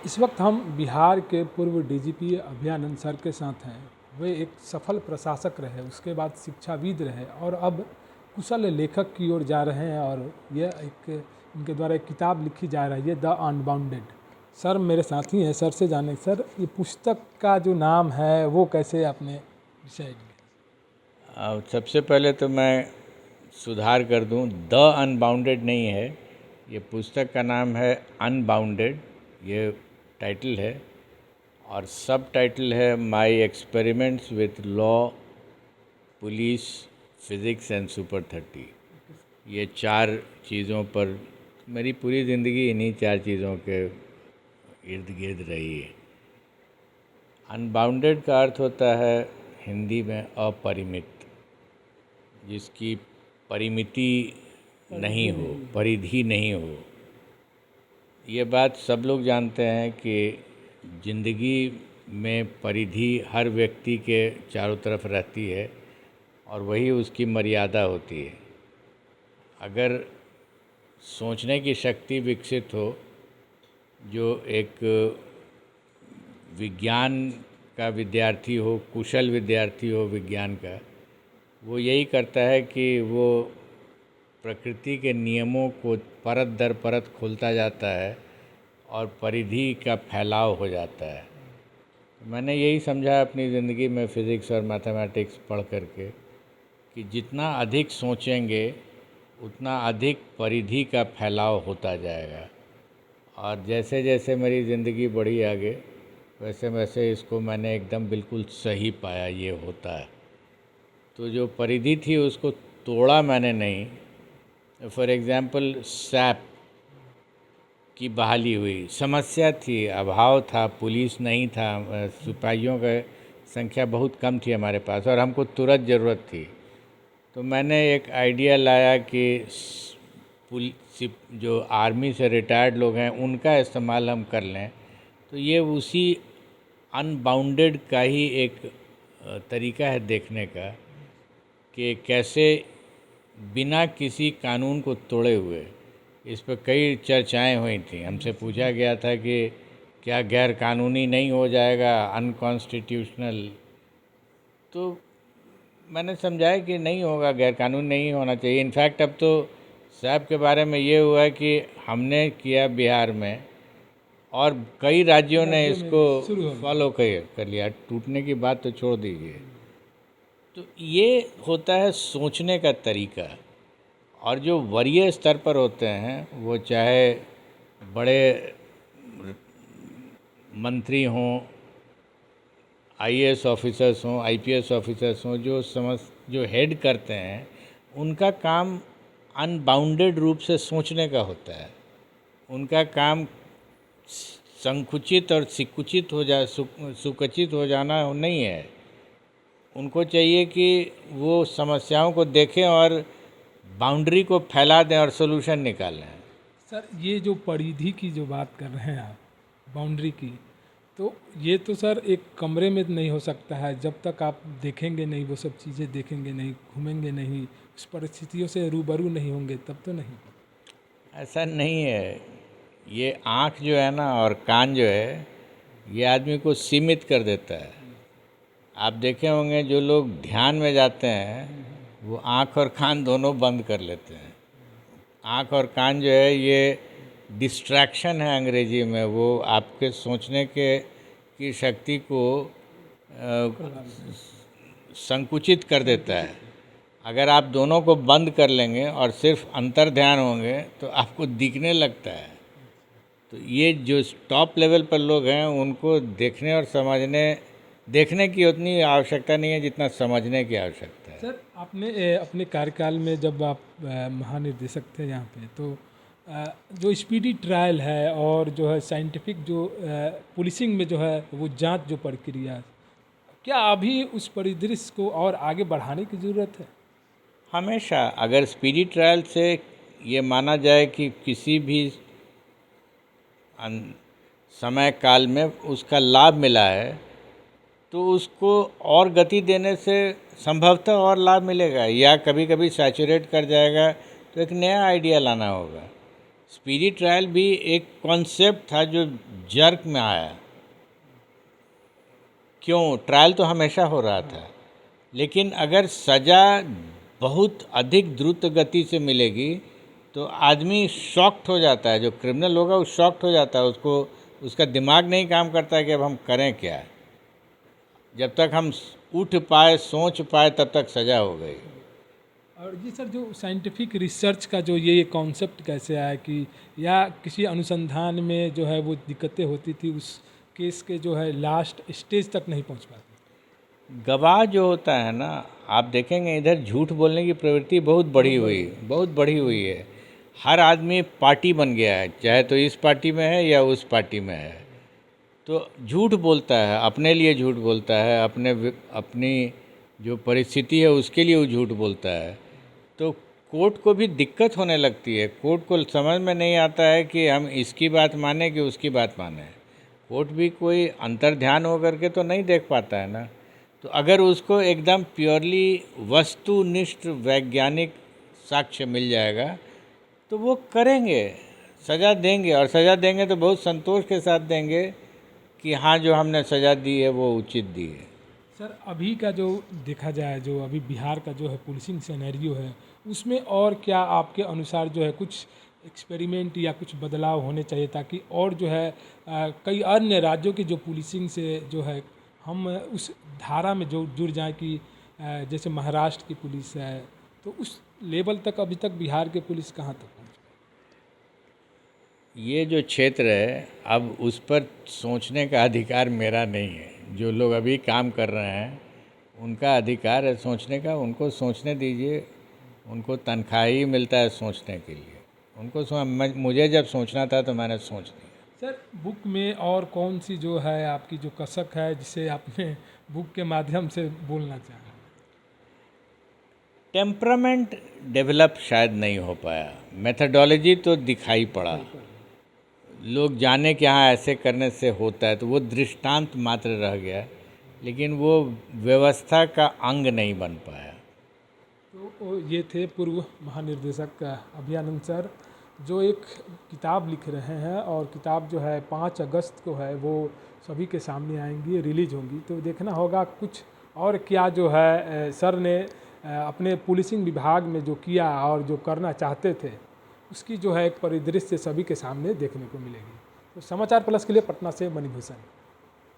इस वक्त हम बिहार के पूर्व डीजीपी अभयानंद सर के साथ हैं। वे एक सफल प्रशासक रहे, उसके बाद शिक्षाविद रहे और अब कुशल लेखक की ओर जा रहे हैं और यह एक इनके द्वारा एक किताब लिखी जा रही है, द अनबाउंडेड। सर मेरे साथी हैं, सर से जाने सर ये पुस्तक का जो नाम है वो कैसे आपने डिसाइड किया? सबसे पहले तो मैं सुधार कर दूं, द अनबाउंडेड नहीं है, ये पुस्तक का नाम है अनबाउंडेड, ये टाइटल है और सब टाइटल है my experiments with law, police, physics and super 30। ये 4 चीज़ों पर मेरी पूरी ज़िंदगी इन्हीं 4 चीज़ों के इर्द गिर्द रही है। अनबाउंडेड का अर्थ होता है हिंदी में अपरिमित, जिसकी परिमिति नहीं हो, परिधि नहीं हो। ये बात सब लोग जानते हैं कि ज़िंदगी में परिधि हर व्यक्ति के चारों तरफ रहती है और वही उसकी मर्यादा होती है। अगर सोचने की शक्ति विकसित हो, जो एक विज्ञान का विद्यार्थी हो, कुशल विद्यार्थी हो विज्ञान का, वो यही करता है कि वो प्रकृति के नियमों को परत दर परत खोलता जाता है और परिधि का फैलाव हो जाता है। मैंने यही समझा अपनी ज़िंदगी में फ़िज़िक्स और मैथमेटिक्स पढ़ करके कि जितना अधिक सोचेंगे उतना अधिक परिधि का फैलाव होता जाएगा। और जैसे जैसे मेरी ज़िंदगी बढ़ी आगे, वैसे वैसे इसको मैंने एकदम बिल्कुल सही पाया ये होता है। तो जो परिधि थी उसको तोड़ा मैंने नहीं। फॉर एग्ज़ाम्पल सैप की बहाली हुई, समस्या थी, अभाव था, पुलिस नहीं था, सिपाहियों का संख्या बहुत कम थी हमारे पास और हमको तुरंत ज़रूरत थी। तो मैंने एक आइडिया लाया कि जो आर्मी से रिटायर्ड लोग हैं उनका इस्तेमाल हम कर लें। तो ये उसी अनबाउंडेड का ही एक तरीका है देखने का कि कैसे बिना किसी कानून को तोड़े हुए, इस पर कई चर्चाएं हुई थी। हमसे पूछा गया था कि क्या गैर कानूनी नहीं हो जाएगा, अनकॉन्स्टिट्यूशनल। तो मैंने समझाया कि नहीं होगा, गैर कानूनी नहीं होना चाहिए। इनफैक्ट अब तो सैप के बारे में ये हुआ कि हमने किया बिहार में और कई राज्यों ने इसको फॉलो कर लिया। टूटने की बात तो छोड़ दीजिए। तो ये होता है सोचने का तरीका। और जो वरीय स्तर पर होते हैं, वो चाहे बड़े मंत्री हों, आईएएस ऑफिसर्स हों, आईपीएस ऑफिसर्स हों, जो हेड करते हैं, उनका काम अनबाउंडेड रूप से सोचने का होता है। उनका काम संकुचित और सुकुचित हो जाना नहीं है। उनको चाहिए कि वो समस्याओं को देखें और बाउंड्री को फैला दें और सोल्यूशन निकालें। सर ये जो परिधि की जो बात कर रहे हैं आप, बाउंड्री की, तो ये तो सर एक कमरे में नहीं हो सकता है। जब तक आप देखेंगे नहीं, वो सब चीज़ें देखेंगे नहीं, घूमेंगे नहीं, उस परिस्थितियों से रूबरू नहीं होंगे, तब तो नहीं। ऐसा नहीं है। ये आँख जो है ना और कान जो है, ये आदमी को सीमित कर देता है। आप देखे होंगे जो लोग ध्यान में जाते हैं वो आँख और कान दोनों बंद कर लेते हैं। आँख और कान जो है ये डिस्ट्रैक्शन है अंग्रेजी में। वो आपके सोचने की शक्ति को संकुचित कर देता है। अगर आप दोनों को बंद कर लेंगे और सिर्फ अंतर ध्यान होंगे तो आपको दिखने लगता है। तो ये जो टॉप लेवल पर लोग हैं उनको देखने की उतनी आवश्यकता नहीं है जितना समझने की आवश्यकता है। सर आपने अपने कार्यकाल में जब आप महानिदेशक थे यहाँ पे, तो जो स्पीडी ट्रायल है और जो है साइंटिफिक जो पुलिसिंग में जो है वो जांच जो प्रक्रिया, क्या अभी उस परिदृश्य को और आगे बढ़ाने की ज़रूरत है? हमेशा अगर स्पीडी ट्रायल से ये माना जाए कि किसी भी समय काल में उसका लाभ मिला है, तो उसको और गति देने से संभवतः और लाभ मिलेगा, या कभी कभी सैचुरेट कर जाएगा तो एक नया आइडिया लाना होगा। स्पीडी ट्रायल भी एक कॉन्सेप्ट था जो जर्क में आया। क्यों? ट्रायल तो हमेशा हो रहा था, लेकिन अगर सज़ा बहुत अधिक द्रुत गति से मिलेगी तो आदमी शॉक्ड हो जाता है। जो क्रिमिनल होगा वो शॉक्ड हो जाता है, उसको उसका दिमाग नहीं काम करता है कि अब हम करें क्या। जब तक हम उठ पाए, सोच पाए, तब तक सज़ा हो गई। और जी सर, जो साइंटिफिक रिसर्च का जो ये कॉन्सेप्ट कैसे आया कि या किसी अनुसंधान में जो है वो दिक्कतें होती थी, उस केस के जो है लास्ट स्टेज तक नहीं पहुंच पाती? गवाह जो होता है ना, आप देखेंगे इधर झूठ बोलने की प्रवृत्ति बहुत बढ़ी हुई है। हर आदमी पार्टी बन गया है, चाहे तो इस पार्टी में है या उस पार्टी में है, तो झूठ बोलता है, अपने लिए झूठ बोलता है, अपनी जो परिस्थिति है उसके लिए वो झूठ बोलता है। तो कोर्ट को भी दिक्कत होने लगती है। कोर्ट को समझ में नहीं आता है कि हम इसकी बात माने कि उसकी बात माने। कोर्ट भी कोई अंतर्ध्यान होकर के तो नहीं देख पाता है ना। तो अगर उसको एकदम प्योरली वस्तुनिष्ठ वैज्ञानिक साक्ष्य मिल जाएगा तो वो करेंगे, सज़ा देंगे, और सज़ा देंगे तो बहुत संतोष के साथ देंगे कि हाँ, जो हमने सज़ा दी है वो उचित दी है। सर, अभी का जो देखा जाए, जो अभी बिहार का जो है पुलिसिंग सिनेरियो है, उसमें और क्या आपके अनुसार जो है कुछ एक्सपेरिमेंट या कुछ बदलाव होने चाहिए, ताकि और जो है कई अन्य राज्यों की जो पुलिसिंग से जो है हम उस धारा में जो जुड़ जाएं कि जैसे महाराष्ट्र की पुलिस है, तो उस लेवल तक अभी तक बिहार की पुलिस कहाँ तक पहुँच ये जो क्षेत्र है, अब उस पर सोचने का अधिकार मेरा नहीं है। जो लोग अभी काम कर रहे हैं उनका अधिकार है सोचने का, उनको सोचने दीजिए। उनको तनख्वाह ही मिलता है सोचने के लिए। मुझे जब सोचना था तो मैंने सोच लिया। सर, बुक में और कौन सी जो है आपकी जो कसक है जिसे आपने बुक के माध्यम से बोलना चाहा? टेम्परामेंट डेवलप शायद नहीं हो पाया, मेथडोलॉजी तो दिखाई पड़ा। लोग जाने कि हाँ ऐसे करने से होता है, तो वो दृष्टांत मात्र रह गया, लेकिन वो व्यवस्था का अंग नहीं बन पाया। तो ये थे पूर्व महानिर्देशक अभयानंद सर, जो एक किताब लिख रहे हैं, और किताब जो है 5 अगस्त को है वो सभी के सामने आएंगी, रिलीज होंगी। तो देखना होगा कुछ और क्या जो है सर ने अपने पुलिसिंग विभाग में जो किया और जो करना चाहते थे, उसकी जो है एक परिदृश्य सभी के सामने देखने को मिलेगी। तो समाचार प्लस के लिए पटना से मणिभूषण।